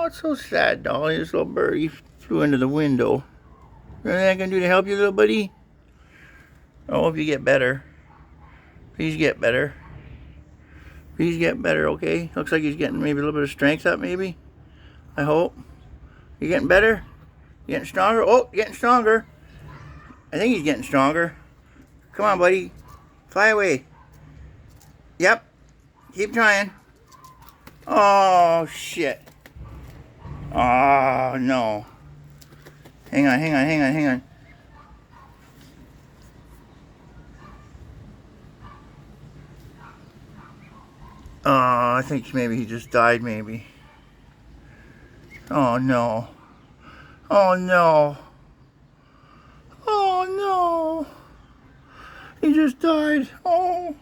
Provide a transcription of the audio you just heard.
Oh, it's so sad, Dolly. This little birdie flew into the window. Anything I can do to help you, little buddy? I hope you get better. Please get better. Please get better, okay? Looks like he's getting maybe a little bit of strength up, maybe. I hope. You getting better? You getting stronger? Oh, getting stronger. I think he's getting stronger. Come on, buddy. Fly away. Yep. Keep trying. Oh, shit. Oh, no. Hang on, hang on, hang on, hang on. Oh, I think maybe he just died, maybe. Oh, no. Oh, no. Oh, no. He just died. Oh.